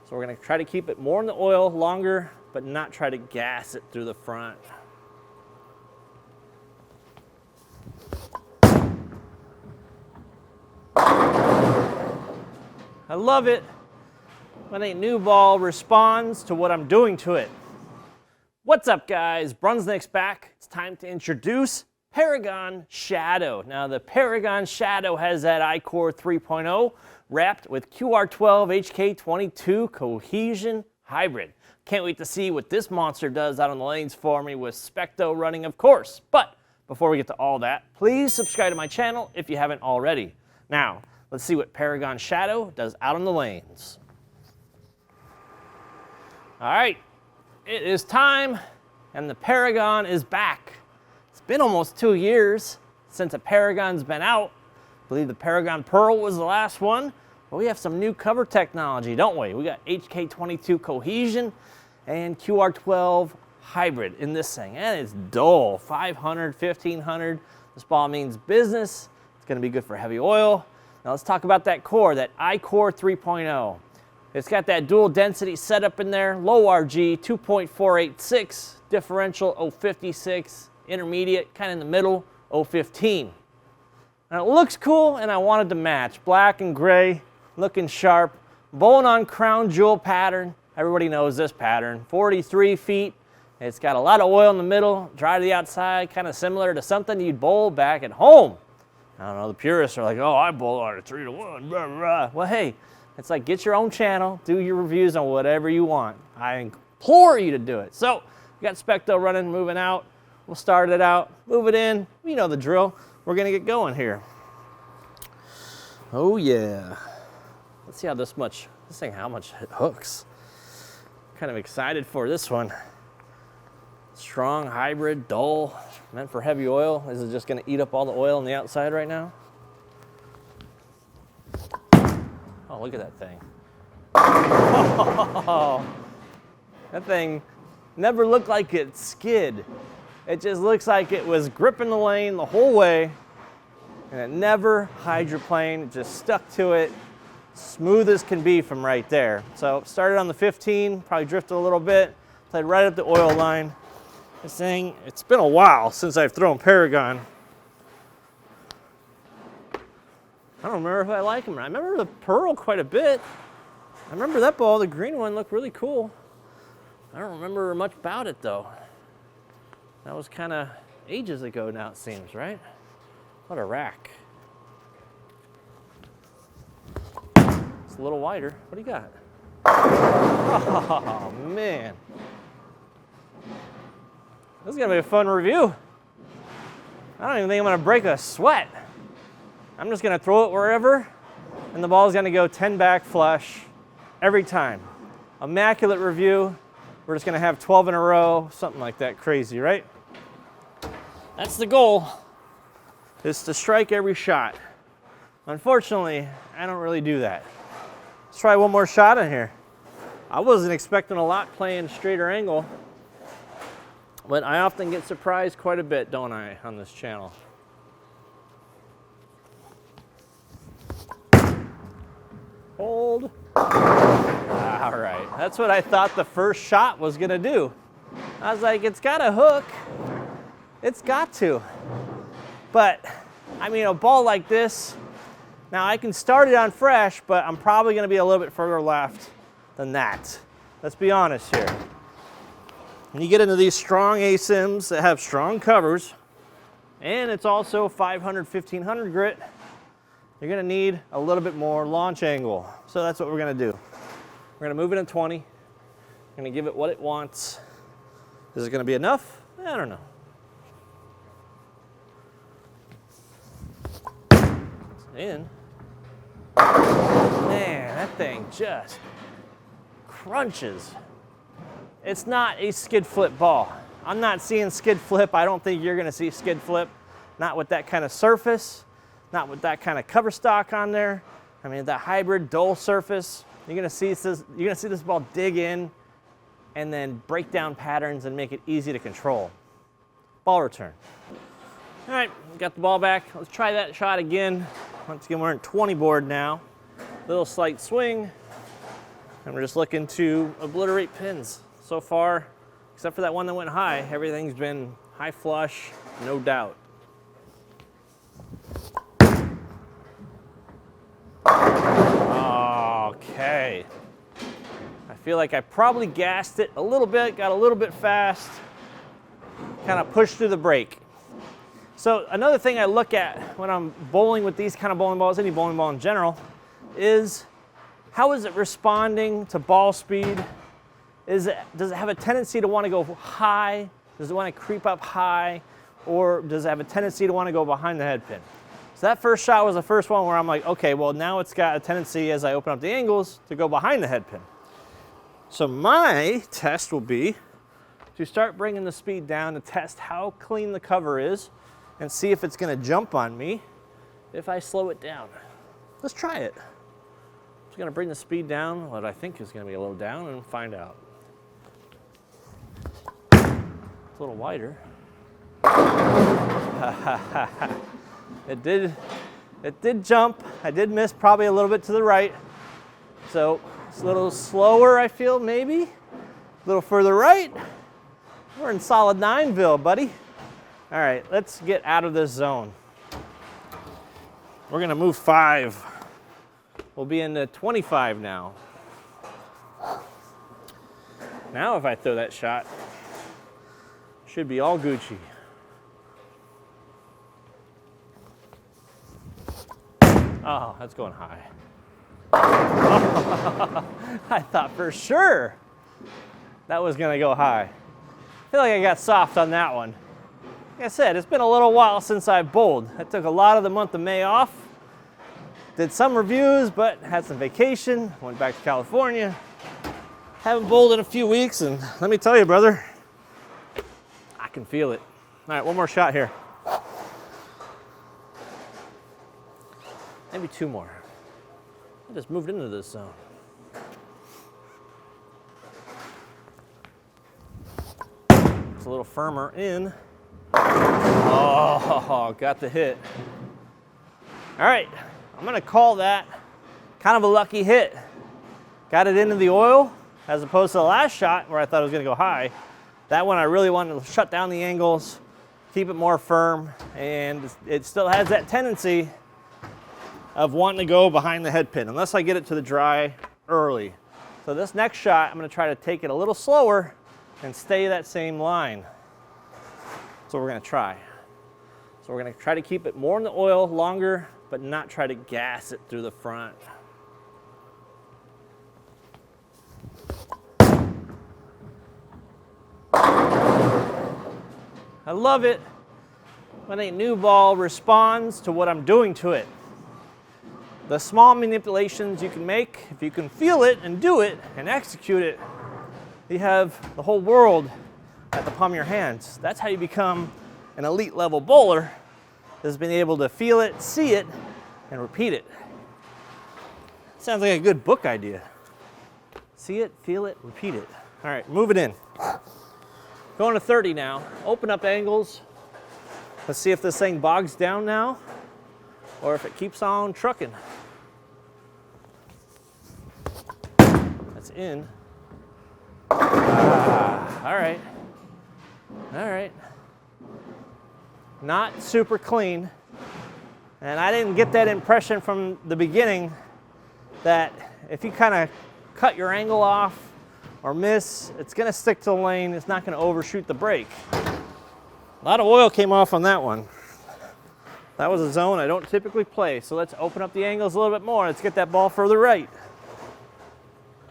So we're gonna try to keep it more in the oil longer, but not try to gas it through the front. I love it when a new ball responds to what I'm doing to it. What's up, guys? Brunsnick's back. It's time to introduce Paragon Shadow. Now, the Paragon Shadow has that iCore 3.0 wrapped with QR-12 HK22 Cohesion Hybrid. Can't wait to see what this monster does out on the lanes for me with SPECTO running, of course. But before we get to all that, please subscribe to my channel if you haven't already. Now, let's see what Paragon Shadow does out on the lanes. All right, it is time, and the Paragon is back. It's been almost 2 years since a Paragon's been out. I believe the Paragon Pearl was the last one, but we have some new cover technology, don't we? We got HK22 Cohesion and QR-12 Hybrid in this thing, and it's dull, 500, 1500. This ball means business. It's gonna be good for heavy oil. Now let's talk about that core, that iCore 3.0. It's got that dual density setup in there, low RG, 2.486, differential 056, intermediate, kind of in the middle, 015. Now it looks cool, and I wanted to match. Black and gray, looking sharp, bowling on crown jewel pattern. Everybody knows this pattern, 43 feet. It's got a lot of oil in the middle, dry to the outside, kind of similar to something you'd bowl back at home. I don't know, the purists are like, oh, I bowl on a 3-to-1, blah, blah. Well, hey, it's like, get your own channel, do your reviews on whatever you want. I implore you to do it. So, we got SPECTO running, moving out. We'll start it out, move it in. You know the drill. We're gonna get going here. Oh yeah. Let's see how how much it hooks. Kind of excited for this one. Strong, hybrid, dull, meant for heavy oil. Is it just gonna eat up all the oil on the outside right now? Oh, look at that thing. Oh, that thing never looked like it skid. It just looks like it was gripping the lane the whole way, and it never hydroplaned. It just stuck to it, smooth as can be from right there. So started on the 15, probably drifted a little bit, played right up the oil line. This thing, it's been a while since I've thrown Paragon. I don't remember if I like them. I remember the Pearl quite a bit. I remember that ball, the green one, looked really cool. I don't remember much about it though. That was kind of ages ago now, it seems, right? What a rack. It's a little wider. What do you got? Oh, man. This is gonna be a fun review. I don't even think I'm gonna break a sweat. I'm just gonna throw it wherever, and the ball's gonna go 10 back flush every time. Immaculate review. We're just gonna have 12 in a row, something like that crazy, right? That's the goal, is to strike every shot. Unfortunately, I don't really do that. Let's try one more shot in here. I wasn't expecting a lot playing straighter angle, but I often get surprised quite a bit, don't I, on this channel? Hold. All right, that's what I thought the first shot was gonna do. I was like, it's got a hook. It's got to. But, I mean, a ball like this, now I can start it on fresh, but I'm probably gonna be a little bit further left than that. Let's be honest here. When you get into these strong ASIMs that have strong covers, and it's also 500, 1500 grit, you're gonna need a little bit more launch angle. So that's what we're gonna do. We're gonna move it in 20. We're gonna give it what it wants. Is it gonna be enough? I don't know. It's in. Man, that thing just crunches. It's not a skid flip ball. I'm not seeing skid flip. I don't think you're gonna see skid flip. Not with that kind of surface, not with that kind of cover stock on there. I mean, that hybrid dull surface, you're gonna see this ball dig in and then break down patterns and make it easy to control. Ball return. All right, got the ball back. Let's try that shot again. Once again, we're in 20 board now. Little slight swing. And we're just looking to obliterate pins. So far, except for that one that went high, everything's been high flush, no doubt. Okay. I feel like I probably gassed it a little bit, got a little bit fast, kind of pushed through the brake. So another thing I look at when I'm bowling with these kind of bowling balls, any bowling ball in general, is how is it responding to ball speed? Does it have a tendency to want to go high? Does it want to creep up high? Or does it have a tendency to want to go behind the head pin? So that first shot was the first one where I'm like, okay, well now it's got a tendency as I open up the angles to go behind the head pin. So my test will be to start bringing the speed down to test how clean the cover is and see if it's going to jump on me if I slow it down. Let's try it. I'm just going to bring the speed down, what I think is going to be a little down, and find out. It's a little wider. It did jump. I did miss probably a little bit to the right. So it's a little slower, I feel, maybe. A little further right. We're in solid 9ville, buddy. All right, let's get out of this zone. We're gonna move 5. We'll be into 25 now. Now if I throw that shot, should be all Gucci. Oh, that's going high. I thought for sure that was gonna go high. I feel like I got soft on that one. Like I said, it's been a little while since I bowled. I took a lot of the month of May off. Did some reviews, but had some vacation. Went back to California. Haven't bowled in a few weeks, and let me tell you, brother, I can feel it. All right, one more shot here. Maybe 2 more. I just moved into this zone. It's a little firmer in. Oh, got the hit. All right, I'm gonna call that kind of a lucky hit. Got it into the oil as opposed to the last shot where I thought it was gonna go high. That one I really wanted to shut down the angles, keep it more firm, and it still has that tendency of wanting to go behind the head pin unless I get it to the dry early. So this next shot, I'm gonna try to take it a little slower and stay that same line. That's what we're gonna try. So we're gonna try to keep it more in the oil longer, but not try to gas it through the front. I love it when a new ball responds to what I'm doing to it. The small manipulations you can make, if you can feel it and do it and execute it, you have the whole world at the palm of your hands. That's how you become an elite level bowler, is being able to feel it, see it, and repeat it. Sounds like a good book idea. See it, feel it, repeat it. All right, move it in. Going to 30 now. Open up angles. Let's see if this thing bogs down now or if it keeps on trucking. That's in. All right. All right. Not super clean. And I didn't get that impression from the beginning that if you kind of cut your angle off or miss, it's going to stick to the lane. It's not going to overshoot the brake. A lot of oil came off on that one. That was a zone I don't typically play, so let's open up the angles a little bit more. Let's get that ball further right.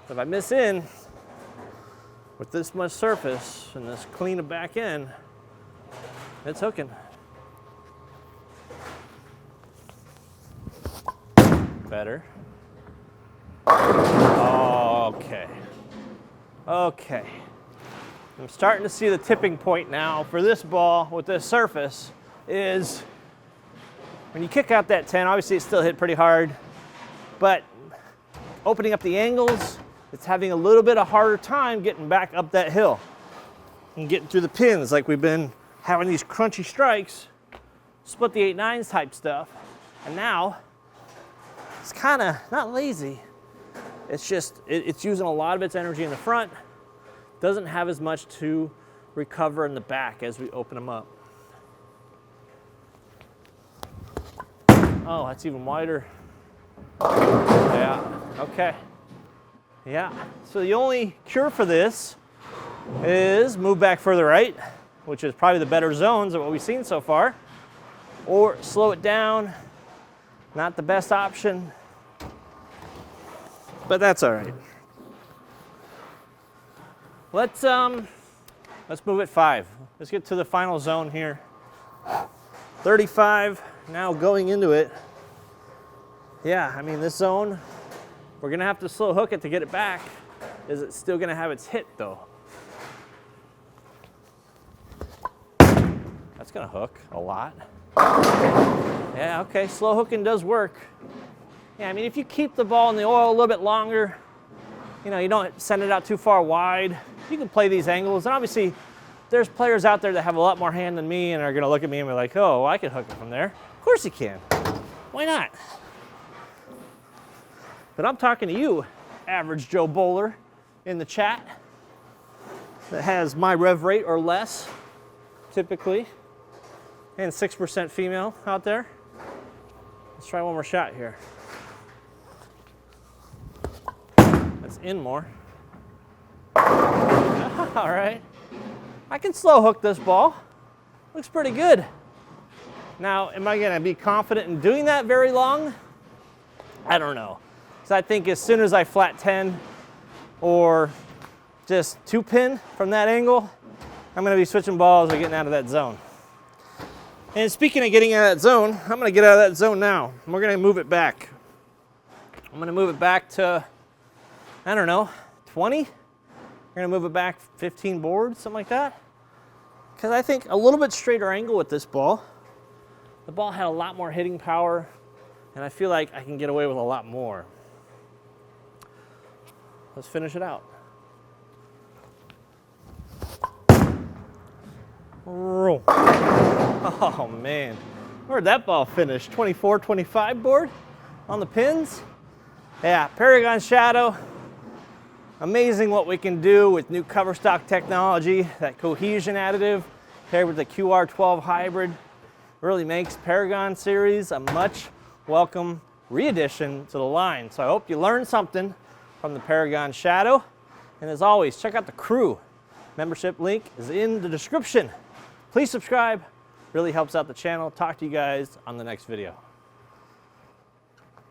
If I miss in with this much surface and this clean of back end, it's hooking. Better. Okay. Okay. I'm starting to see the tipping point now for this ball with this surface is when you kick out that 10, obviously it still hit pretty hard, but opening up the angles, it's having a little bit of harder time getting back up that hill and getting through the pins like we've been having these crunchy strikes, split the 8/9s type stuff, and now it's kind of not lazy, It's just, it's using a lot of its energy in the front. Doesn't have as much to recover in the back as we open them up. Oh, that's even wider. Yeah, okay. Yeah, so the only cure for this is move back further right, which is probably the better zones of what we've seen so far, or slow it down. Not the best option, but that's all right. Let's move it 5. Let's get to the final zone here. 35, now going into it. Yeah, I mean, this zone, we're gonna have to slow hook it to get it back. Is it still gonna have its hit though? That's gonna hook a lot. Yeah, okay, slow hooking does work. Yeah, I mean, if you keep the ball in the oil a little bit longer, you know, you don't send it out too far wide, you can play these angles. And obviously, there's players out there that have a lot more hand than me and are gonna look at me and be like, oh, well, I can hook it from there. Of course you can. Why not? But I'm talking to you, average Joe bowler in the chat that has my rev rate or less, typically, and 6% female out there. Let's try one more shot here. That's in more. All right. I can slow hook this ball. Looks pretty good. Now, am I gonna be confident in doing that very long? I don't know. Because I think as soon as I flat 10 or just 2-pin from that angle, I'm gonna be switching balls or getting out of that zone. And speaking of getting out of that zone, I'm gonna get out of that zone now. We're gonna move it back. I'm gonna move it back to, I don't know, 20? We're gonna move it back 15 boards, something like that. Because I think a little bit straighter angle with this ball. The ball had a lot more hitting power, and I feel like I can get away with a lot more. Let's finish it out. Roll. Oh man, where'd that ball finish? 24, 25 board on the pins? Yeah, Paragon Shadow. Amazing what we can do with new cover stock technology. That cohesion additive paired with the QR-12 Hybrid really makes Paragon series a much welcome re-addition to the line. So I hope you learned something from the Paragon Shadow. And as always, check out the crew. Membership link is in the description. Please subscribe. Really helps out the channel. Talk to you guys on the next video.